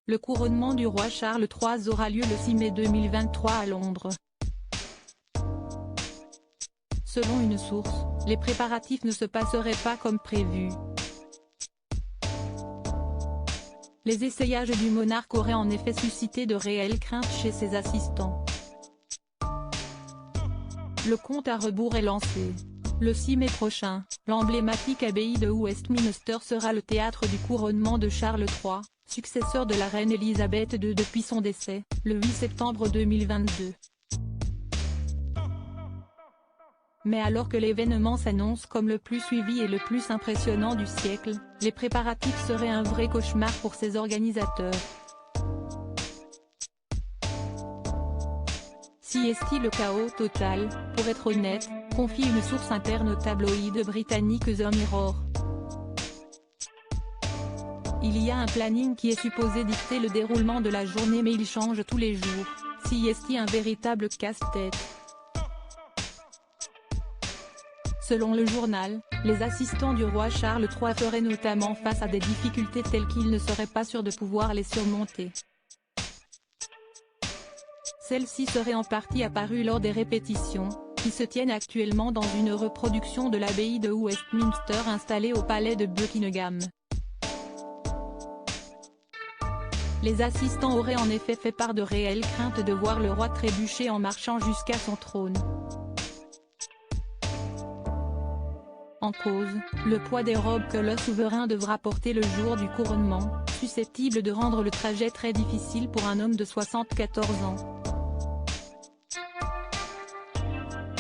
Le couronnement du roi Charles III aura lieu le 6 mai 2023 à Londres. Selon une source, les préparatifs ne se passeraient pas comme prévu. Les essayages du monarque auraient en effet suscité de réelles craintes chez ses assistants. Le compte à rebours est lancé. Le 6 mai prochain, l'emblématique abbaye de Westminster sera le théâtre du couronnement de Charles III, successeur de la reine Elisabeth II depuis son décès, le 8 septembre 2022. Mais alors que l'événement s'annonce comme le plus suivi et le plus impressionnant du siècle, les préparatifs seraient un vrai cauchemar pour ses organisateurs. Si est-il le chaos total, pour être honnête, confie une source interne au tabloïd britannique The Mirror. Il y a un planning qui est supposé dicter le déroulement de la journée mais il change tous les jours, si est-il un véritable casse-tête. Selon le journal, les assistants du roi Charles III feraient notamment face à des difficultés telles qu'ils ne seraient pas sûrs de pouvoir les surmonter. Celles-ci seraient en partie apparues lors des répétitions, qui se tiennent actuellement dans une reproduction de l'abbaye de Westminster installée au palais de Buckingham. Les assistants auraient en effet fait part de réelles craintes de voir le roi trébucher en marchant jusqu'à son trône. En cause, le poids des robes que le souverain devra porter le jour du couronnement, susceptible de rendre le trajet très difficile pour un homme de 74 ans.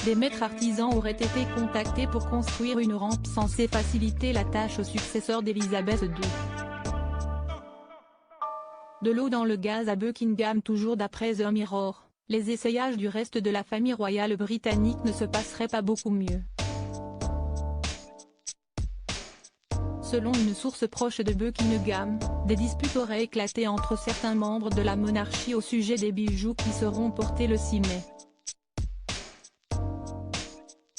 Des maîtres artisans auraient été contactés pour construire une rampe censée faciliter la tâche au successeur d'Elisabeth II. De l'eau dans le gaz à Buckingham. Toujours d'après The Mirror, les essayages du reste de la famille royale britannique ne se passeraient pas beaucoup mieux. Selon une source proche de Buckingham, des disputes auraient éclaté entre certains membres de la monarchie au sujet des bijoux qui seront portés le 6 mai.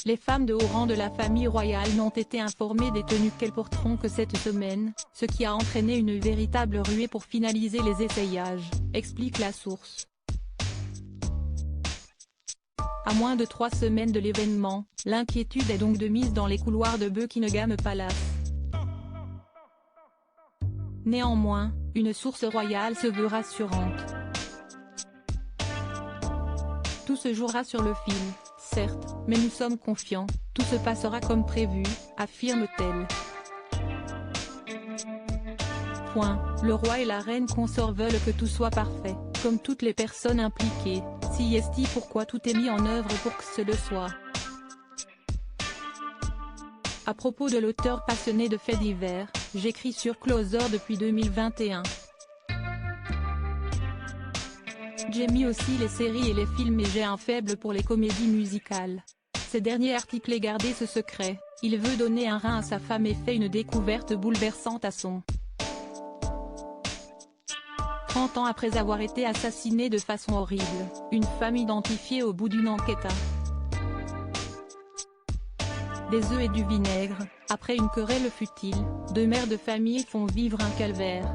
Les femmes de haut rang de la famille royale n'ont été informées des tenues qu'elles porteront que cette semaine, ce qui a entraîné une véritable ruée pour finaliser les essayages, explique la source. À moins de 3 semaines de l'événement, l'inquiétude est donc de mise dans les couloirs de Buckingham Palace. Néanmoins, une source royale se veut rassurante. Tout se jouera sur le film, certes, mais nous sommes confiants, tout se passera comme prévu, affirme-t-elle. Le roi et la reine consort veulent que tout soit parfait, comme toutes les personnes impliquées, si est pourquoi tout est mis en œuvre pour que ce le soit. À propos de l'auteur passionné de faits divers, j'écris sur Closer depuis 2021. J'aime aussi les séries et les films et j'ai un faible pour les comédies musicales. Ces derniers articles est gardé ce secret, il veut donner un rein à sa femme et fait une découverte bouleversante à son 30 ans après avoir été assassinée de façon horrible, une femme identifiée au bout d'une enquête à des œufs et du vinaigre, après une querelle futile, 2 mères de famille font vivre un calvaire.